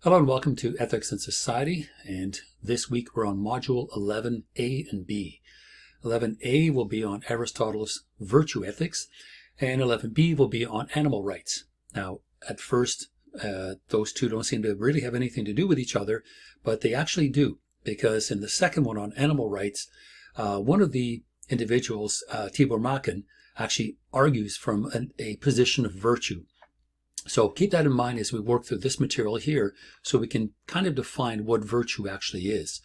Hello and welcome to Ethics and Society, and this week we're on Module 11a and b. 11a will be on Aristotle's virtue ethics, and 11b will be on animal rights. Now, at first, those two don't seem to really have anything to do with each other, but they actually do, because in the second one on animal rights, one of the individuals, Tibor Machin, actually argues from a position of virtue. So keep that in mind as we work through this material here so we can kind of define what virtue actually is.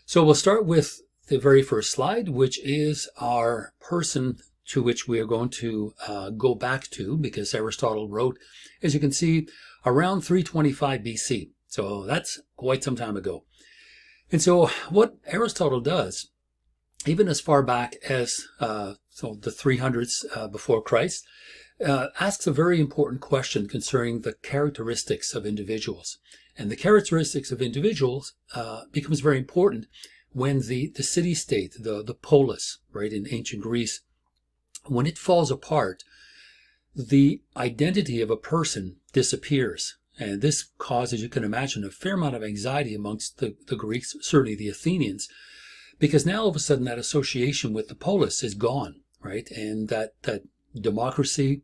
So we'll start with the very first slide, which is our person to which we are going to go back to, because Aristotle wrote, as you can see, around 325 BC. So that's quite some time ago. And so what Aristotle does, even as far back as the 300s before Christ, asks a very important question concerning the characteristics of individuals. And the characteristics of individuals becomes very important when the city-state, the polis, right, in ancient Greece, when it falls apart, the identity of a person disappears. And this causes, you can imagine, a fair amount of anxiety amongst the Greeks, certainly the Athenians, because now all of a sudden that association with the polis is gone, right? And that democracy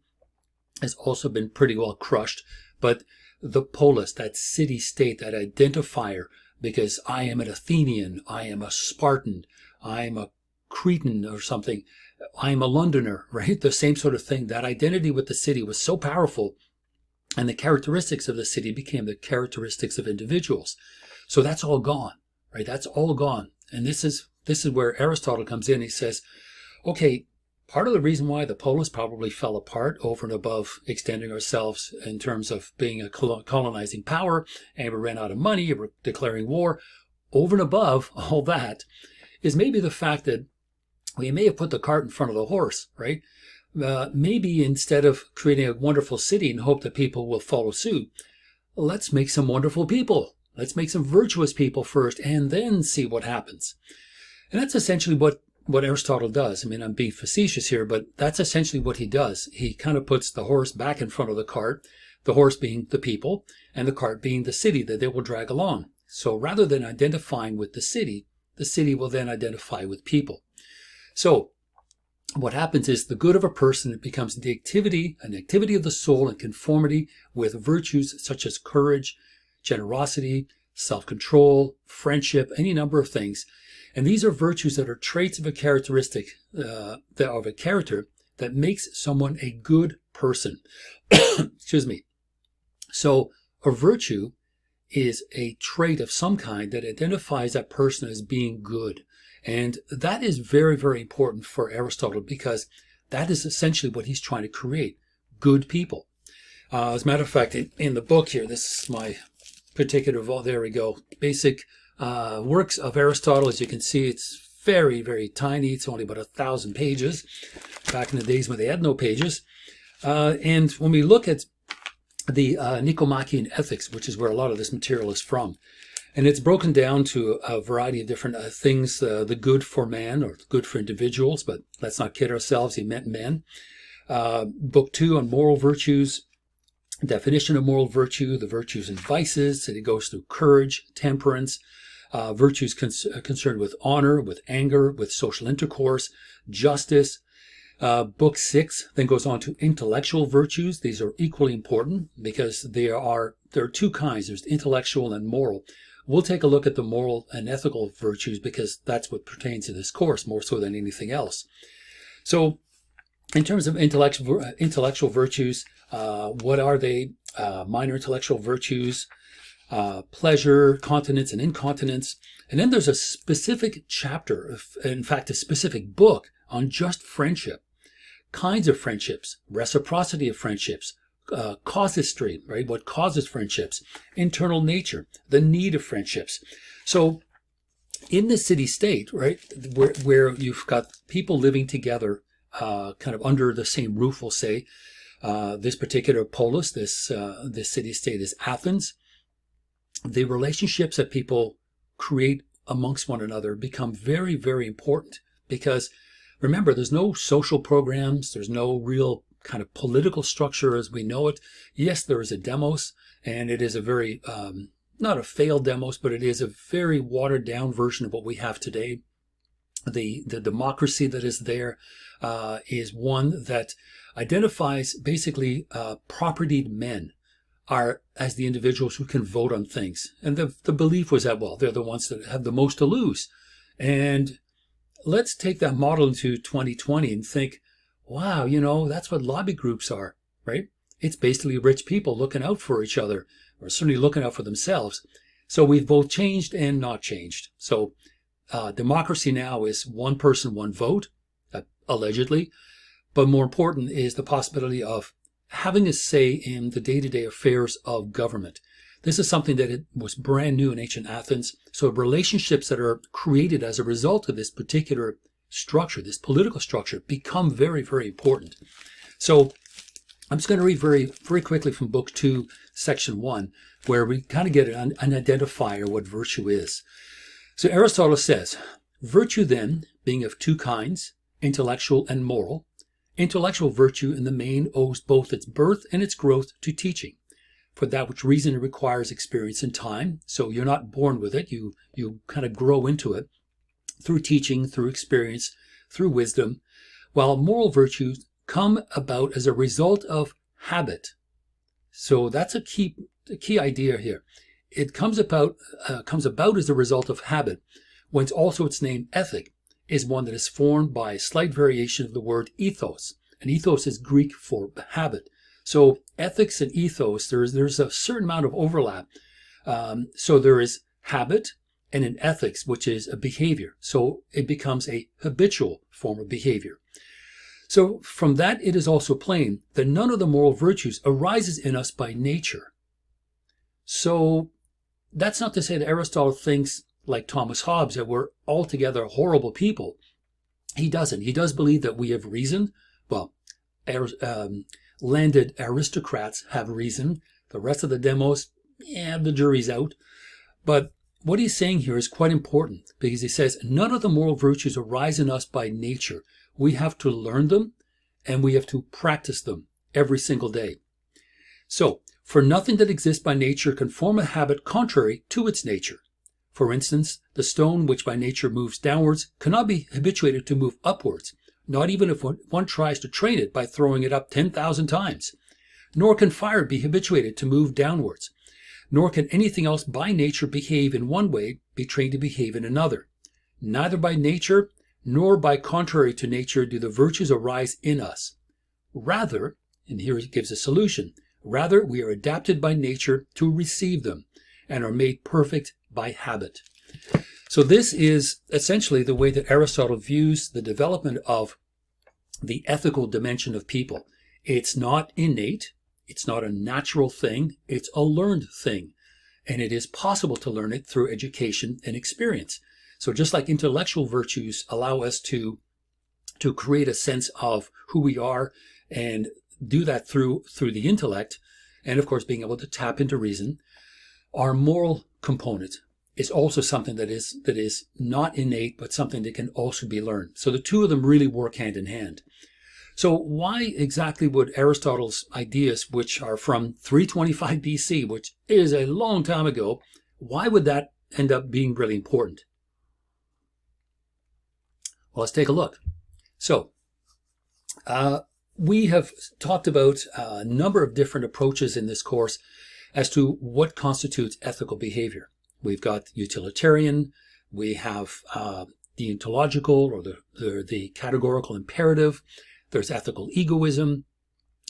has also been pretty well crushed, but the polis, that city-state, that identifier, because I am an Athenian, I am a Spartan, I am a Cretan or something, I am a Londoner, right? The same sort of thing. That identity with the city was so powerful, and the characteristics of the city became the characteristics of individuals. So that's all gone, right? That's all gone. And this is where Aristotle comes in. He says, okay, part of the reason why the polis probably fell apart over and above extending ourselves in terms of being a colonizing power, and we ran out of money, we're declaring war, over and above all that, is maybe the fact that we may have put the cart in front of the horse, right? Maybe instead of creating a wonderful city and hope that people will follow suit, let's make some wonderful people. Let's make some virtuous people first and then see what happens. And that's essentially what Aristotle does. I mean, I'm being facetious here, but that's essentially what he does. He kind of puts the horse back in front of the cart, the horse being the people, and the cart being the city that they will drag along. So rather than identifying with the city will then identify with people. So what happens is the good of a person, it becomes an activity of the soul in conformity with virtues such as courage, generosity, self-control, friendship, any number of things. And these are virtues that are traits of a characteristic, of a character that makes someone a good person. Excuse me. So a virtue is a trait of some kind that identifies that person as being good. And that is very, very important for Aristotle, because that is essentially what he's trying to create, good people. As a matter of fact, in the book here, this is my particular, there we go, basic works of Aristotle. As you can see, it's very, very tiny. It's only about 1,000 pages, back in the days when they had no pages. And when we look at the Nicomachean Ethics, which is where a lot of this material is from, and it's broken down to a variety of different things, the good for man, or good for individuals, but let's not kid ourselves, he meant men. Book 2 on moral virtues, definition of moral virtue, the virtues and vices, and it goes through courage, temperance, virtues concerned with honor, with anger, with social intercourse, justice. Book 6 then goes on to intellectual virtues. These are equally important because there are two kinds. There's intellectual and moral. We'll take a look at the moral and ethical virtues because that's what pertains to this course more so than anything else. So in terms of intellectual virtues, what are they? Minor intellectual virtues, pleasure, continence, and incontinence. And then there's a specific chapter, in fact, a specific book on just friendship, kinds of friendships, reciprocity of friendships, casuistry, right? What causes friendships, internal nature, the need of friendships. So in the city-state, right, where you've got people living together, kind of under the same roof, we'll say, this particular polis, this city-state is Athens. The relationships that people create amongst one another become very, very important because, remember, there's no social programs, there's no real kind of political structure as we know it. Yes, there is a demos, and it is a very not a failed demos, but it is a very watered down version of what we have today. The democracy that is there is one that identifies basically propertied men are as the individuals who can vote on things. And the belief was that, well, they're the ones that have the most to lose. And let's take that model into 2020 and think, wow, that's what lobby groups are, right? It's basically rich people looking out for each other, or certainly looking out for themselves. So we've both changed and not changed. So democracy now is one person, one vote, allegedly. But more important is the possibility of having a say in the day-to-day affairs of government. This is something that it was brand new in ancient Athens. So relationships that are created as a result of this particular structure, this political structure, become very, very important. So I'm just going to read very, very quickly from Book 2, Section 1, where we kind of get an identifier what virtue is. So Aristotle says, virtue then, being of two kinds, intellectual and moral, intellectual virtue in the main owes both its birth and its growth to teaching. For that which reason requires experience and time, so you're not born with it, you kind of grow into it through teaching, through experience, through wisdom, while moral virtues come about as a result of habit. So that's a key idea here. It comes about as a result of habit, when also its name ethic is one that is formed by a slight variation of the word ethos. And ethos is Greek for habit. So ethics and ethos, there's a certain amount of overlap. So there is habit and an ethics, which is a behavior. So it becomes a habitual form of behavior. So from that, it is also plain that none of the moral virtues arises in us by nature. So that's not to say that Aristotle thinks, like Thomas Hobbes, that we're altogether horrible people. He doesn't. He does believe that we have reason. Well, landed aristocrats have reason. The rest of the demos, the jury's out. But what he's saying here is quite important, because he says none of the moral virtues arise in us by nature. We have to learn them, and we have to practice them every single day. So, for nothing that exists by nature can form a habit contrary to its nature. For instance, the stone which by nature moves downwards cannot be habituated to move upwards, not even if one tries to train it by throwing it up 10,000 times. Nor can fire be habituated to move downwards. Nor can anything else by nature behave in one way be trained to behave in another. Neither by nature nor by contrary to nature do the virtues arise in us. Rather, and here he gives a solution, rather we are adapted by nature to receive them and are made perfect by habit. So this is essentially the way that Aristotle views the development of the ethical dimension of people. It's not innate, it's not a natural thing, it's a learned thing. And it is possible to learn it through education and experience. So just like intellectual virtues allow us to create a sense of who we are and do that through the intellect, and of course being able to tap into reason, our moral component is also something that is not innate, but something that can also be learned. So the two of them really work hand in hand. So why exactly would Aristotle's ideas, which are from 325 BC, which is a long time ago, why would that end up being really important? Well, let's take a look. So we have talked about a number of different approaches in this course as to what constitutes ethical behavior. We've got utilitarian, we have the ontological or the categorical imperative, there's ethical egoism,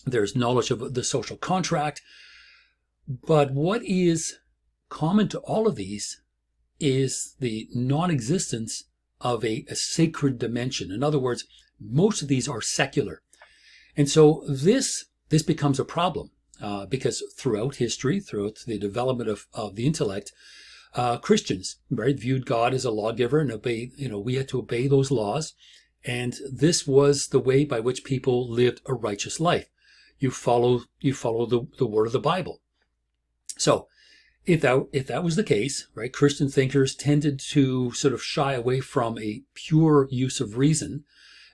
there's knowledge of the social contract. But what is common to all of these is the non-existence of a sacred dimension. In other words, most of these are secular. And so this becomes a problem because throughout history, throughout the development of the intellect, Christians, right, viewed God as a lawgiver and we had to obey those laws. And this was the way by which people lived a righteous life. You follow the word of the Bible. So if that was the case, right, Christian thinkers tended to sort of shy away from a pure use of reason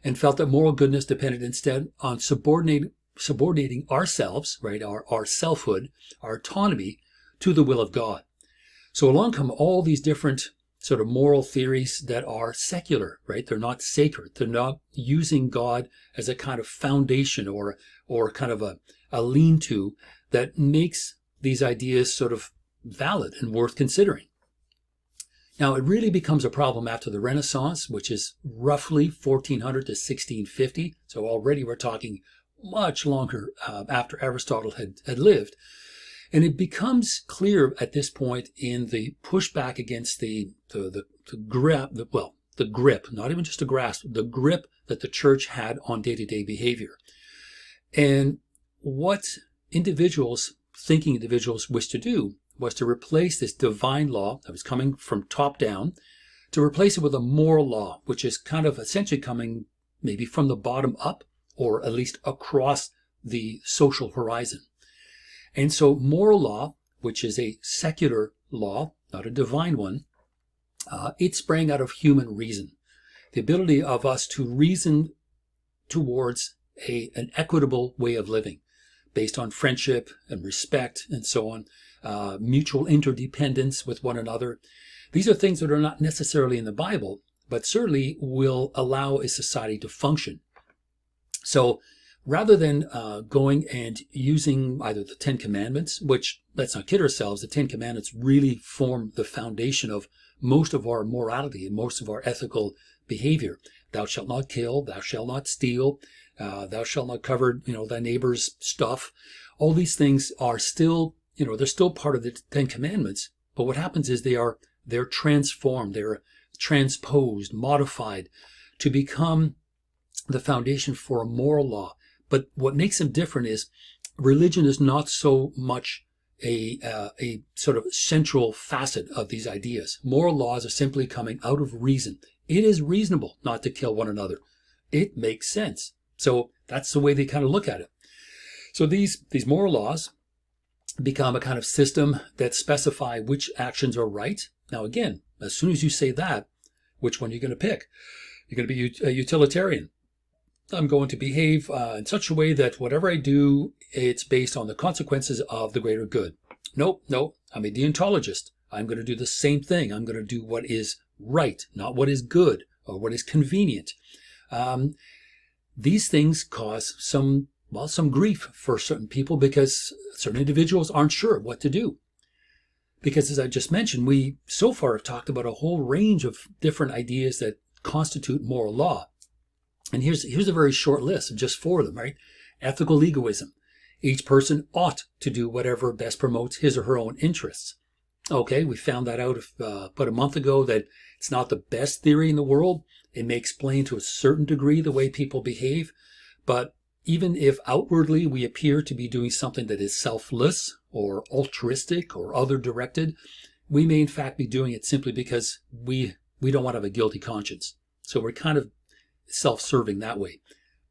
and felt that moral goodness depended instead on subordinating ourselves, right, our selfhood, our autonomy to the will of God. So along come all these different sort of moral theories that are secular, right? They're not sacred. They're not using God as a kind of foundation or kind of a lean-to that makes these ideas sort of valid and worth considering. Now, it really becomes a problem after the Renaissance, which is roughly 1400 to 1650. So already we're talking much longer after Aristotle had lived. And it becomes clear at this point in the pushback against the grip, not even just a grasp, the grip that the church had on day-to-day behavior. And what thinking individuals wished to do was to replace this divine law that was coming from top down, to replace it with a moral law, which is kind of essentially coming maybe from the bottom up, or at least across the social horizon. And so moral law, which is a secular law, not a divine one, it sprang out of human reason. The ability of us to reason towards an equitable way of living based on friendship and respect and so on, mutual interdependence with one another. These are things that are not necessarily in the Bible, but certainly will allow a society to function. So rather than going and using either the Ten Commandments, which, let's not kid ourselves, the Ten Commandments really form the foundation of most of our morality and most of our ethical behavior. Thou shalt not kill, thou shalt not steal, thou shalt not covet, thy neighbor's stuff. All these things are still, they're still part of the Ten Commandments, but what happens is they're transformed, they're transposed, modified to become the foundation for a moral law. But what makes them different is religion is not so much a sort of central facet of these ideas. Moral laws are simply coming out of reason. It is reasonable not to kill one another. It makes sense. So that's the way they kind of look at it. So these moral laws become a kind of system that specify which actions are right. Now again, as soon as you say that, which one are you going to pick? You're going to be a utilitarian. I'm going to behave in such a way that whatever I do, it's based on the consequences of the greater good. Nope. I'm a deontologist. I'm going to do the same thing. I'm going to do what is right, not what is good or what is convenient. These things cause some grief for certain people because certain individuals aren't sure what to do. Because as I just mentioned, we so far have talked about a whole range of different ideas that constitute moral law. And here's a very short list of just 4 of them, right? Ethical egoism. Each person ought to do whatever best promotes his or her own interests. Okay, we found that out about a month ago that it's not the best theory in the world. It may explain to a certain degree the way people behave, but even if outwardly we appear to be doing something that is selfless or altruistic or other directed, we may in fact be doing it simply because we don't want to have a guilty conscience. So we're kind of self-serving that way.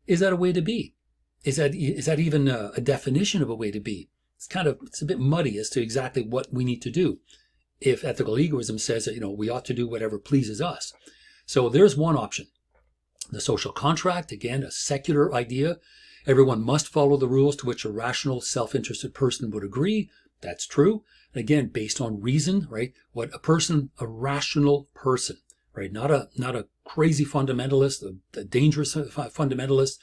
Is that a way to be? Is that even a definition of a way to be? It's a bit muddy as to exactly what we need to do if ethical egoism says that, we ought to do whatever pleases us. So there's one option. The social contract, again, a secular idea. Everyone must follow the rules to which a rational, self-interested person would agree. That's true. And again, based on reason, right? What a rational person, right? Not a crazy fundamentalist, a dangerous fundamentalist.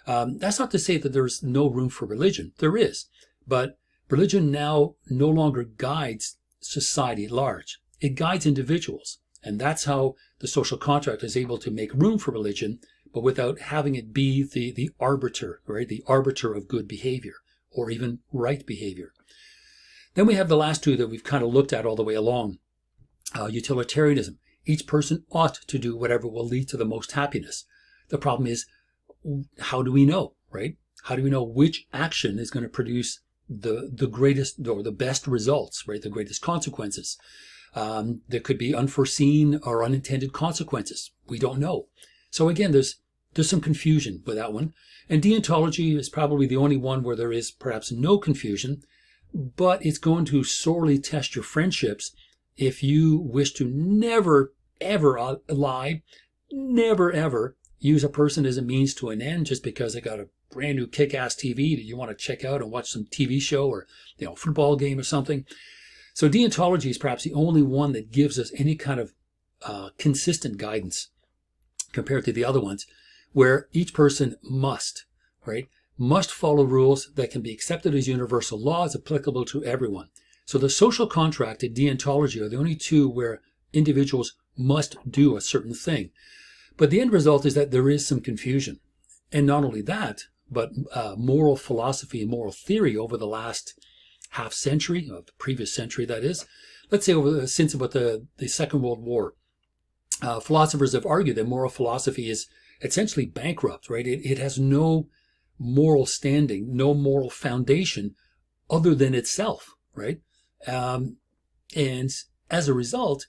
That's not to say that there's no room for religion. There is. But religion now no longer guides society at large. It guides individuals. And that's how the social contract is able to make room for religion, but without having it be the arbiter, right? The arbiter of good behavior or even right behavior. Then we have the last 2 that we've kind of looked at all the way along. Utilitarianism. Each person ought to do whatever will lead to the most happiness. The problem is, how do we know, right? How do we know which action is going to produce the greatest or the best results, right? The greatest consequences. There could be unforeseen or unintended consequences. We don't know. So again, there's some confusion with that one. And deontology is probably the only one where there is perhaps no confusion, but it's going to sorely test your friendships if you wish to never, ever lie, never, ever use a person as a means to an end just because they got a brand new kick-ass TV that you want to check out and watch some TV show or football game or something. So deontology is perhaps the only one that gives us any kind of consistent guidance compared to the other ones, where each person must, right, must follow rules that can be accepted as universal laws applicable to everyone. So the social contract and deontology are the only two where individuals must do a certain thing. But the end result is that there is some confusion. And not only that, but moral philosophy and moral theory over the last half century, of the previous century that is, let's say since about the Second World War, philosophers have argued that moral philosophy is essentially bankrupt, right? It has no moral standing, no moral foundation other than itself, right? And as a result,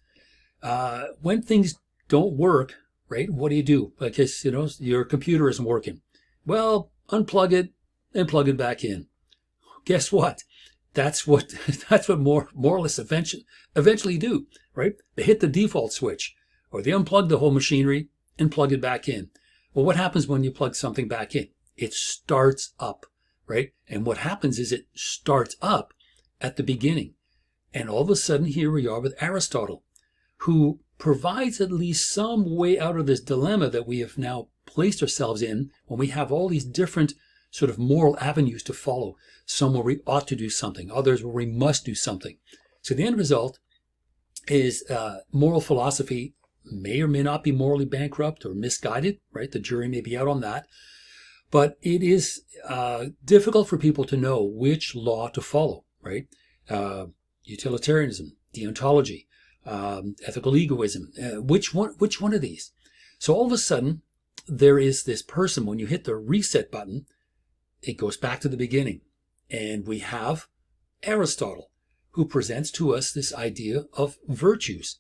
when things don't work, right, what do? Because, your computer isn't working. Well, unplug it and plug it back in. Guess what? That's what moralists eventually do, right? They hit the default switch, or they unplug the whole machinery and plug it back in. Well, what happens when you plug something back in? It starts up, right? And what happens is it starts up at the beginning. And all of a sudden, here we are with Aristotle, who provides at least some way out of this dilemma that we have now placed ourselves in when we have all these different sort of moral avenues to follow. Some where we ought to do something, others where we must do something. So the end result is moral philosophy may or may not be morally bankrupt or misguided, right? The jury may be out on that. But it is difficult for people to know which law to follow, right? Utilitarianism, deontology, ethical egoism, which one of these? So all of a sudden, there is this person, when you hit the reset button, it goes back to the beginning. And we have Aristotle, who presents to us this idea of virtues.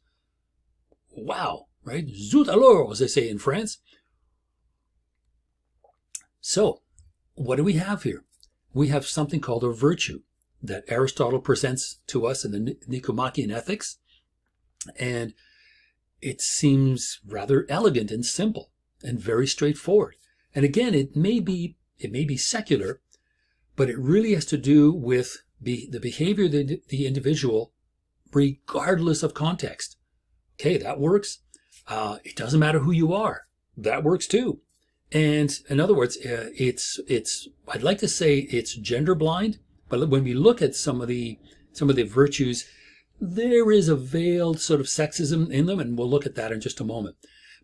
Wow, right? Zut alors, as they say in France. So, what do we have here? We have something called a virtue that Aristotle presents to us in the Nicomachean Ethics. And it seems rather elegant and simple and very straightforward. And again, it may be secular, but it really has to do with the behavior of the individual regardless of context. Okay, that works. It doesn't matter who you are. That works too. And in other words, I'd like to say it's gender blind, but when we look at some of the virtues, there is a veiled sort of sexism in them, and we'll look at that in just a moment.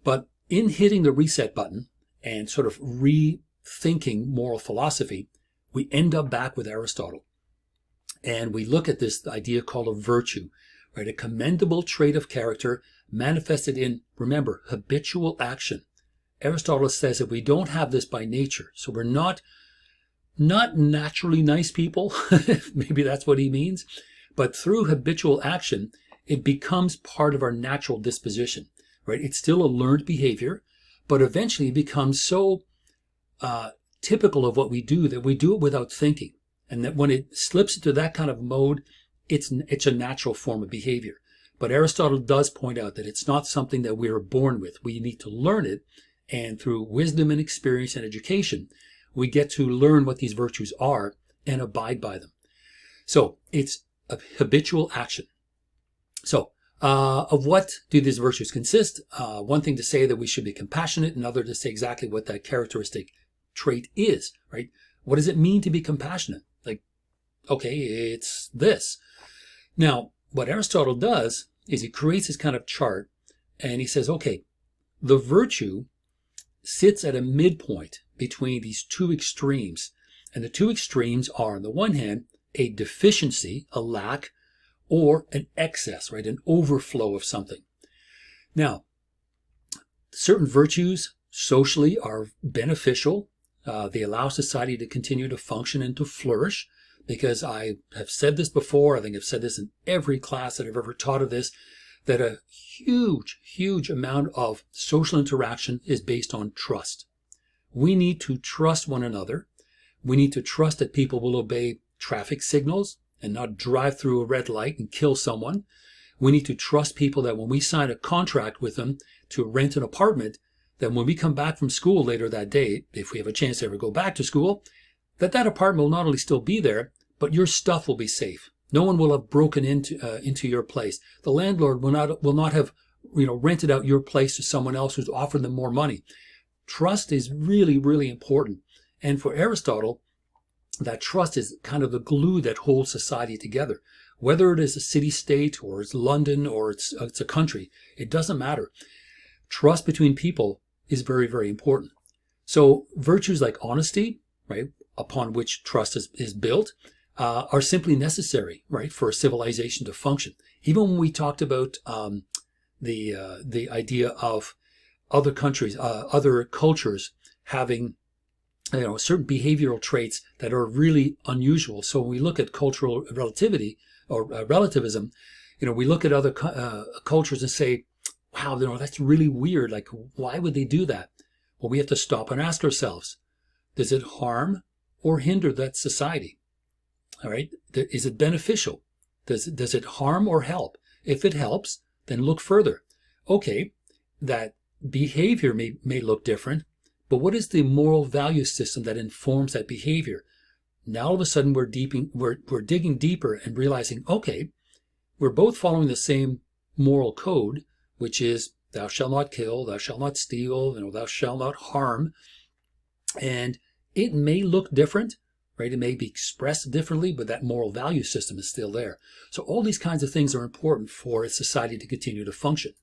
But in hitting the reset button and sort of rethinking moral philosophy, we end up back with Aristotle. And we look at this idea called a virtue, right? A commendable trait of character manifested in, remember, habitual action. Aristotle says that we don't have this by nature. So we're not naturally nice people. Maybe that's what he means. But through habitual action, it becomes part of our natural disposition, right? It's still a learned behavior, but eventually it becomes so typical of what we do that we do it without thinking. And that when it slips into that kind of mode, it's a natural form of behavior. But Aristotle does point out that it's not something that we are born with. We need to learn it. And through wisdom and experience and education, we get to learn what these virtues are and abide by them. So it's a habitual action. So of what do these virtues consist? One thing to say that we should be compassionate, another to say exactly what that characteristic trait is, right? What does it mean to be compassionate? Like, okay, it's this. Now, what Aristotle does is he creates this kind of chart and he says, okay, the virtue sits at a midpoint between these two extremes. And the two extremes are, on the one hand, a deficiency, a lack, or an excess, right? An overflow of something. Now, certain virtues socially are beneficial. They allow society to continue to function and to flourish, because I have said this before. I think I've said this in every class that I've ever taught of this, that a huge amount of social interaction is based on trust. We need to trust one another. We need to trust that people will obey traffic signals and not drive through a red light and kill someone. We need to trust people that when we sign a contract with them to rent an apartment, that when we come back from school later that day, if we have a chance to ever go back to school, that apartment will not only still be there, but your stuff will be safe. No one will have broken into your place. The landlord will not have rented out your place to someone else who's offered them more money. Trust is really, really important. And for Aristotle, that trust is kind of the glue that holds society together. Whether it is a city-state or it's London or it's a country, it doesn't matter. Trust between people is very, very important. So virtues like honesty, right, upon which trust is built, are simply necessary, right, for a civilization to function. Even when we talked about the idea of other countries, other cultures having certain behavioral traits that are really unusual. So when we look at cultural relativity or relativism, we look at other cultures and say, wow, that's really weird. Like, why would they do that? Well, we have to stop and ask ourselves, does it harm or hinder that society? All right. Is it beneficial? Does it harm or help? If it helps, then look further. Okay, that behavior may look different, but what is the moral value system that informs that behavior? Now all of a sudden we're digging deeper and realizing, okay, we're both following the same moral code, which is thou shalt not kill, thou shalt not steal, thou shalt not harm. And it may look different, right? It may be expressed differently, but that moral value system is still there. So all these kinds of things are important for a society to continue to function.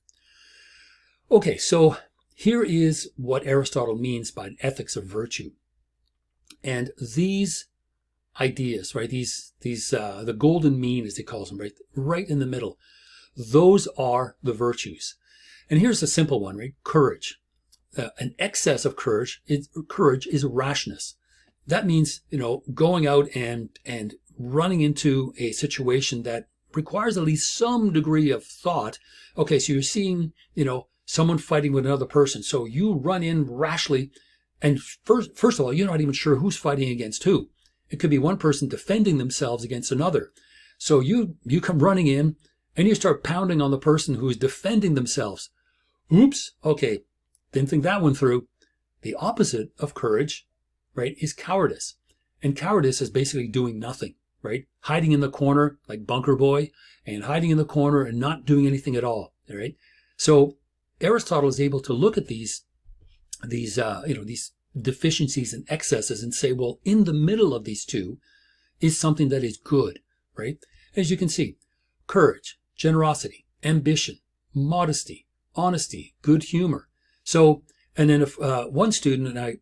Okay, so here is what Aristotle means by an ethics of virtue. And these ideas, right, the golden mean, as he calls them, right in the middle, those are the virtues. And here's a simple one, right? Courage. An excess of courage is rashness. That means, going out and running into a situation that requires at least some degree of thought. Okay, so you're seeing, someone fighting with another person. So you run in rashly, and first of all, you're not even sure who's fighting against who. It could be one person defending themselves against another. So you come running in, and you start pounding on the person who is defending themselves. Oops, okay, didn't think that one through. The opposite of courage, right, is cowardice. And cowardice is basically doing nothing, right? Hiding in the corner like Bunker Boy, and hiding in the corner and not doing anything at all, right? So Aristotle is able to look at these deficiencies and excesses and say, well, in the middle of these two is something that is good, right? As you can see, courage, generosity, ambition, modesty, honesty, good humor. So, and then one student and I,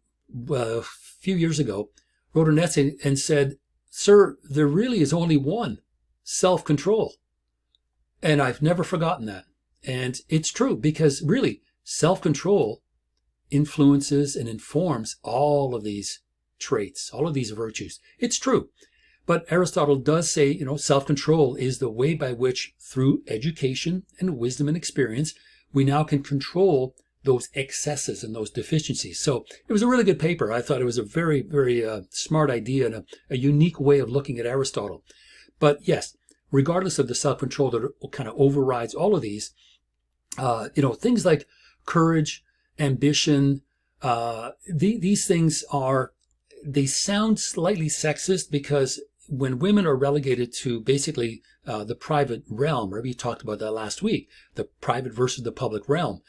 a few years ago, wrote an essay and said, sir, there really is only one, self-control. And I've never forgotten that. And it's true, because really self-control influences and informs all of these traits, all of these virtues. It's true. But Aristotle does say, self-control is the way by which, through education and wisdom and experience, we now can control those excesses and those deficiencies. So it was a really good paper. I thought it was a very, very smart idea and a unique way of looking at Aristotle. But yes, regardless of the self-control that kind of overrides all of these, things like courage, ambition, these things they sound slightly sexist, because when women are relegated to basically the private realm, we talked about that last week, the private versus the public realm.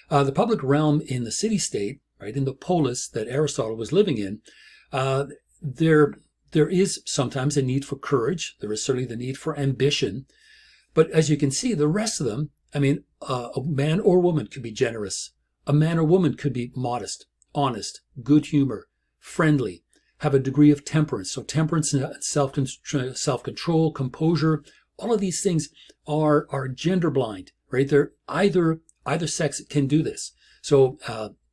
The public realm in the city-state, right, in the polis that Aristotle was living in, there is sometimes a need for courage. There is certainly the need for ambition. But as you can see, the rest of them, a man or woman could be generous. A man or woman could be modest, honest, good humor, friendly, have a degree of temperance. So temperance and self-control, composure, all of these things are gender blind, right? They're either sex can do this. So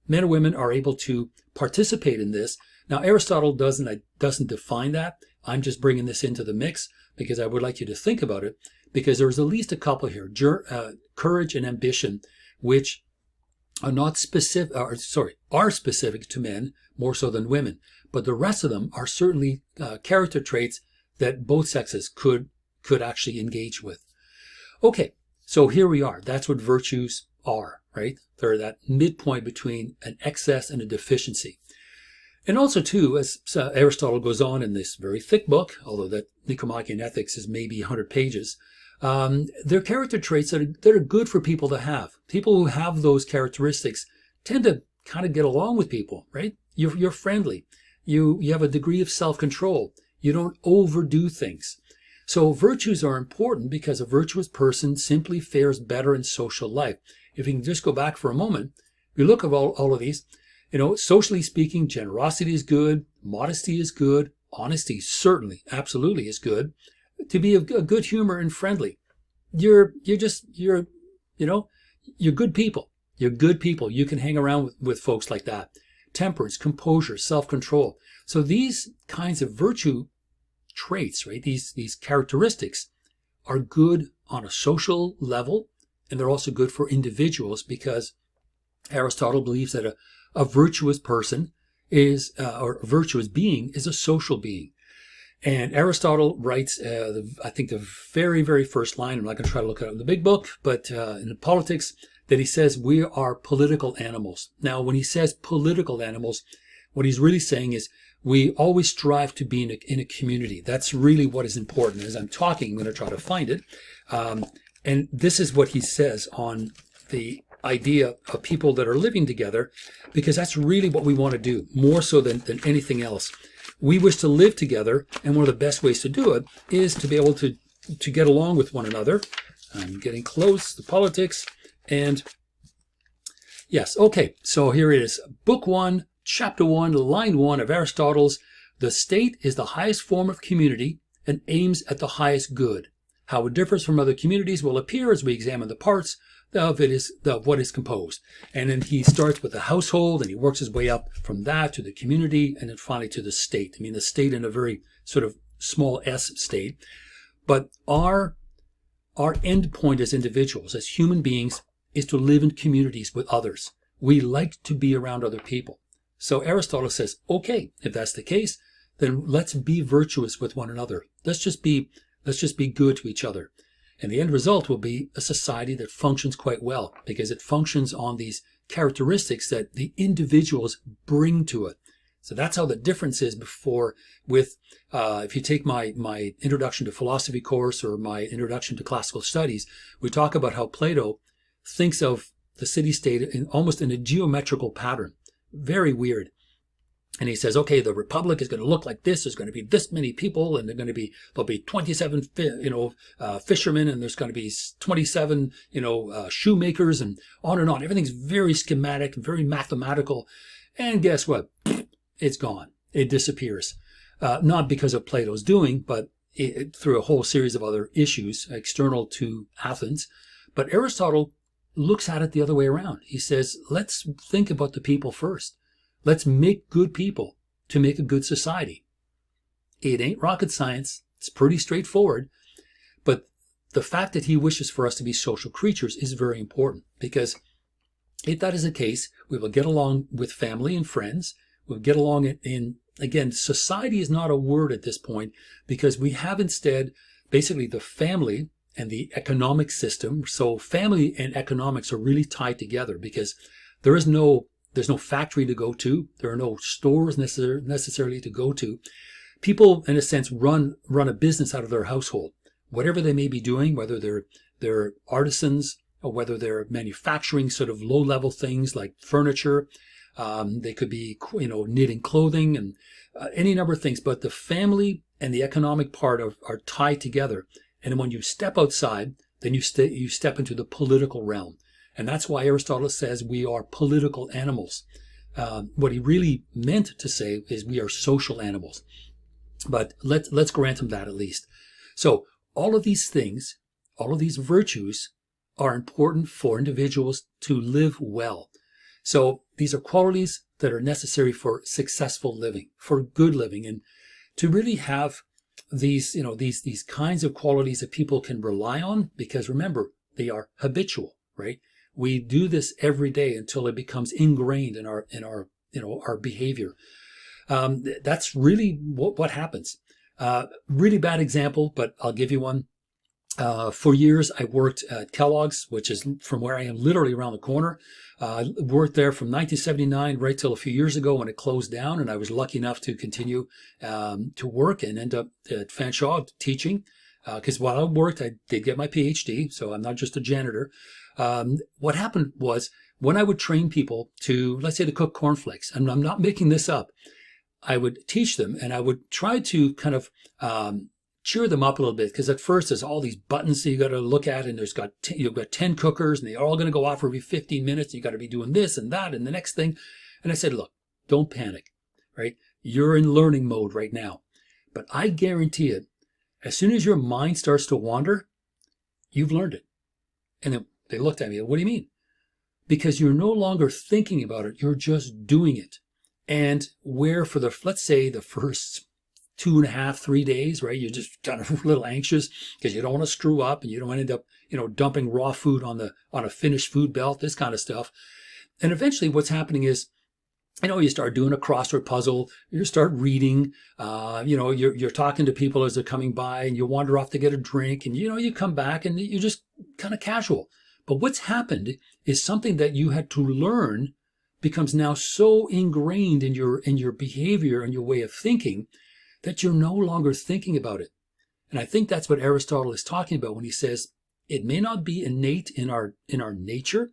men or women are able to participate in this. Now, Aristotle doesn't define that. I'm just bringing this into the mix because I would like you to think about it, because there's at least a couple here, courage and ambition, which are not specific, are specific to men more so than women. But the rest of them are certainly character traits that both sexes could actually engage with. Okay, so here we are. That's what virtues are, right? They're that midpoint between an excess and a deficiency. And also, too, as Aristotle goes on in this very thick book, although that Nicomachean Ethics is maybe 100 pages, there are character traits that are good for people to have. People who have those characteristics tend to kind of get along with people, right? You're friendly. You have a degree of self-control. You don't overdo things. So virtues are important because a virtuous person simply fares better in social life. If you can just go back for a moment, you look at all of these, socially speaking, generosity is good, modesty is good, honesty certainly, absolutely is good. To be a good humor and friendly, you're good people. You're good people. You can hang around with folks like that. Temperance, composure, self-control. So these kinds of virtue traits, right? These characteristics are good on a social level, and they're also good for individuals because Aristotle believes that a virtuous person or a virtuous being is a social being. And Aristotle writes, I think the very, very first line, I'm not going to try to look it up in the big book, but in the Politics, that he says we are political animals. Now, when he says political animals, what he's really saying is we always strive to be in a community. That's really what is important. As I'm talking, I'm going to try to find it. And this is what he says on the idea of people that are living together, because that's really what we want to do, more so than anything else. We wish to live together, and one of the best ways to do it is to be able to get along with one another. I'm getting close to Politics. And yes, okay, so here it is. Book 1, Chapter 1, Line 1 of Aristotle's, the state is the highest form of community and aims at the highest good. How it differs from other communities will appear as we examine the parts of what is composed. And then he starts with the household and he works his way up from that to the community and then finally to the state. I mean, the state in a very sort of small s state. But our end point as individuals, as human beings, is to live in communities with others. We like to be around other people. So Aristotle says, okay, if that's the case, then let's be virtuous with one another. Let's just be good to each other. And the end result will be a society that functions quite well because it functions on these characteristics that the individuals bring to it. So that's how the difference is if you take my Introduction to Philosophy course or my Introduction to Classical Studies, we talk about how Plato thinks of the city-state almost in a geometrical pattern. Very weird. And he says, okay, the republic is going to look like this. There's going to be this many people, and there'll be 27, fishermen, and there's going to be 27, shoemakers, and on and on. Everything's very schematic, very mathematical. And guess what? It's gone. It disappears. Not because of Plato's doing, but through a whole series of other issues external to Athens. But Aristotle looks at it the other way around. He says, let's think about the people first. Let's make good people to make a good society. It ain't rocket science. It's pretty straightforward. But the fact that he wishes for us to be social creatures is very important, because if that is the case, we will get along with family and friends. We'll get along again, society is not a word at this point, because we have instead basically the family and the economic system. So family and economics are really tied together because there's no factory to go to. There are no stores necessarily to go to. People, in a sense, run a business out of their household. Whatever they may be doing, whether they're artisans or whether they're manufacturing sort of low-level things like furniture, they could be, knitting clothing and any number of things. But the family and the economic part are tied together. And when you step outside, then you step into the political realm. And that's why Aristotle says we are political animals. What he really meant to say is we are social animals. But let's grant him that at least. So all of these things, all of these virtues are important for individuals to live well. So these are qualities that are necessary for successful living, for good living, and to really have these kinds of qualities that people can rely on, because remember, they are habitual, right? We do this every day until it becomes ingrained in our behavior. That's really what happens. Really bad example, but I'll give you one. For years, I worked at Kellogg's, which is from where I am, literally around the corner. Worked there from 1979 right till a few years ago when it closed down, and I was lucky enough to continue to work and end up at Fanshawe teaching. Because while I worked, I did get my PhD, so I'm not just a janitor. What happened was when I would train people to, let's say, to cook cornflakes, and I'm not making this up, I would teach them and I would try to kind of cheer them up a little bit, because at first there's all these buttons that you got to look at, and you've got 10 cookers, and they're all going to go off for every 15 minutes. And you got to be doing this and that and the next thing. And I said, look, don't panic, right? You're in learning mode right now, but I guarantee it, as soon as your mind starts to wander, you've learned it. And then they looked at me, what do you mean? Because you're no longer thinking about it, you're just doing it. And where for let's say the first 2.5, 3 days, right? You're just kind of a little anxious because you don't want to screw up and you don't want to end up, dumping raw food on a finished food belt, this kind of stuff. And eventually what's happening is, you start doing a crossword puzzle, you start reading, you're talking to people as they're coming by, and you wander off to get a drink, and, you come back and you're just kind of casual. But what's happened is something that you had to learn becomes now so ingrained in your behavior and your way of thinking that you're no longer thinking about it. And I think that's what Aristotle is talking about when he says it may not be innate in our nature,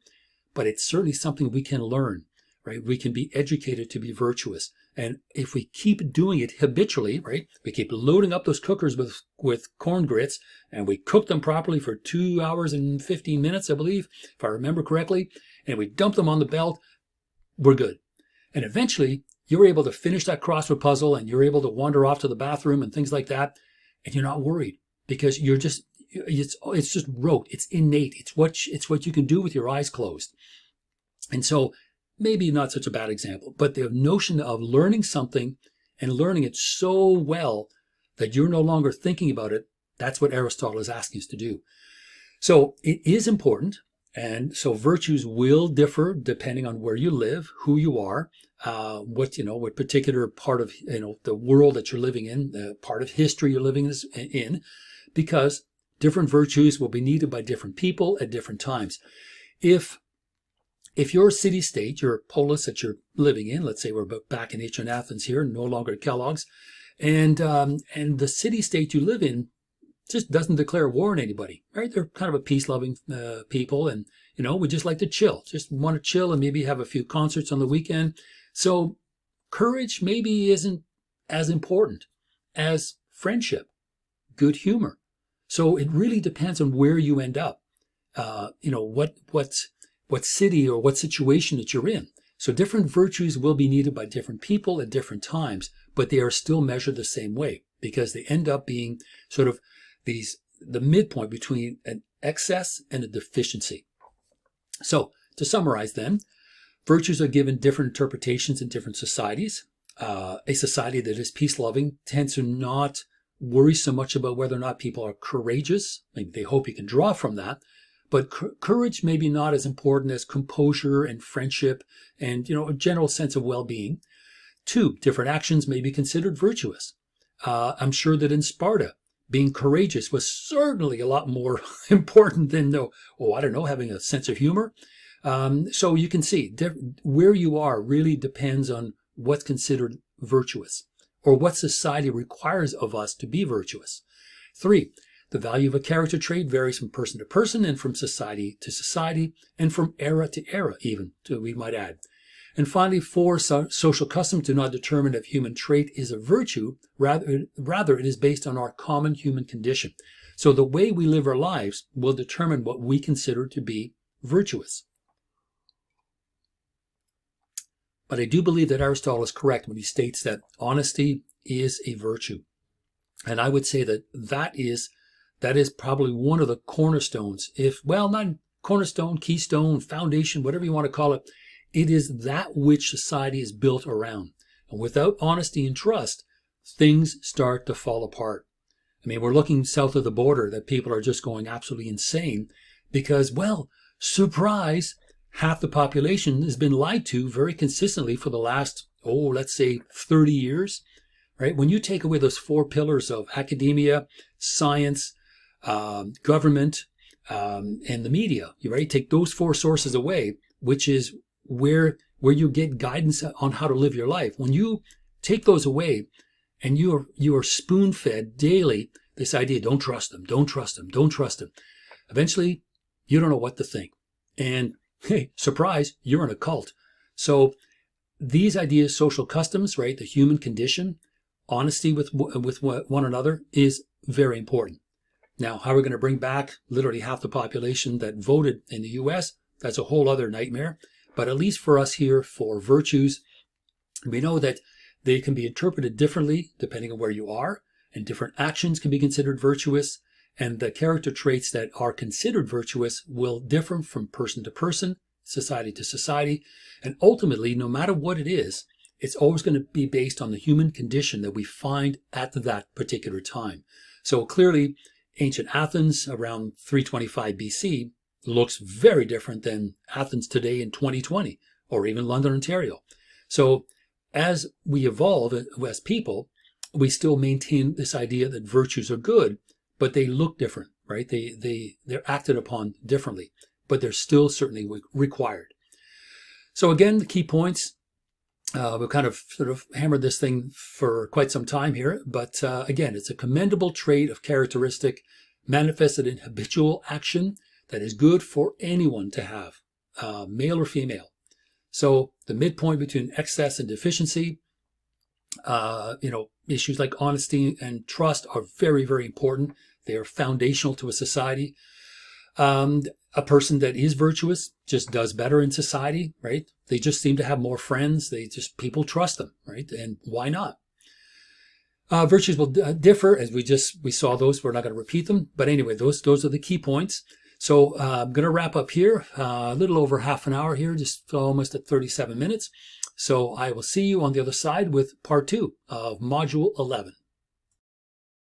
but it's certainly something we can learn, right? We can be educated to be virtuous. And if we keep doing it habitually, right? We keep loading up those cookers with corn grits, and we cook them properly for 2 hours and 15 minutes, I believe, if I remember correctly, and we dump them on the belt, we're good. And eventually you're able to finish that crossword puzzle, and you're able to wander off to the bathroom and things like that. And you're not worried, because it's just rote. It's innate. It's what you can do with your eyes closed. And so maybe not such a bad example, but the notion of learning something and learning it so well that you're no longer thinking about it, that's what Aristotle is asking us to do. So it is important. And so virtues will differ depending on where you live, who you are, what particular part of, the world that you're living in, the part of history you're living in, because different virtues will be needed by different people at different times. If your city-state, your polis that you're living in, let's say we're back in ancient Athens here, no longer at Kellogg's, and the city-state you live in just doesn't declare war on anybody, right? They're kind of a peace-loving people, and we just like to chill, just want to chill and maybe have a few concerts on the weekend. So courage maybe isn't as important as friendship, good humor. So it really depends on where you end up, what city or what situation that you're in. So different virtues will be needed by different people at different times, but they are still measured the same way, because they end up being sort of the midpoint between an excess and a deficiency. So to summarize then, virtues are given different interpretations in different societies. A society that is peace-loving tends to not worry so much about whether or not people are courageous. Maybe they hope you can draw from that. But courage may be not as important as composure and friendship and, a general sense of well-being. 2, different actions may be considered virtuous. I'm sure that in Sparta, being courageous was certainly a lot more important than, having a sense of humor. So you can see where you are really depends on what's considered virtuous, or what society requires of us to be virtuous. 3, the value of a character trait varies from person to person, and from society to society, and from era to era even, we might add. And finally, 4, social customs do not determine if human trait is a virtue. Rather, it is based on our common human condition. So the way we live our lives will determine what we consider to be virtuous. But I do believe that Aristotle is correct when he states that honesty is a virtue. And I would say that is probably one of the cornerstones, not cornerstone, keystone, foundation, whatever you want to call it. It is that which society is built around. And without honesty and trust, things start to fall apart. I mean, we're looking south of the border that people are just going absolutely insane because, surprise, half the population has been lied to very consistently for the last, let's say 30 years, right? When you take away those 4 pillars of academia, science, government, and the media. You right? Take those four sources away, which is where you get guidance on how to live your life. When you take those away, and you are spoon fed daily this idea: don't trust them, don't trust them, don't trust them. Eventually, you don't know what to think, and hey, surprise, you're in a cult. So these ideas, social customs, right? The human condition, honesty with one another is very important. Now, how we're going to bring back literally half the population that voted in the US, that's a whole other nightmare. But at least for us here, for virtues, we know that they can be interpreted differently depending on where you are, and different actions can be considered virtuous. And the character traits that are considered virtuous will differ from person to person, society to society. And ultimately, no matter what it is, it's always going to be based on the human condition that we find at that particular time. So clearly, ancient Athens around 325 BC looks very different than Athens today in 2020, or even London, Ontario. So as we evolve as people, we still maintain this idea that virtues are good, but they look different, right? They're acted upon differently, but they're still certainly required. So again, the key points, we've kind of sort of hammered this thing for quite some time here, but again, it's a commendable trait of characteristic manifested in habitual action that is good for anyone to have, male or female. So the midpoint between excess and deficiency, issues like honesty and trust are very, very important. They are foundational to a society. A person that is virtuous just does better in society, right? They just seem to have more friends. People trust them, right? And why not? Virtues will differ, as we saw those. We're not going to repeat them, but anyway, those are the key points. So I'm going to wrap up here, a little over half an hour here, just almost at 37 minutes. So I will see you on the other side with part 2 of Module 11.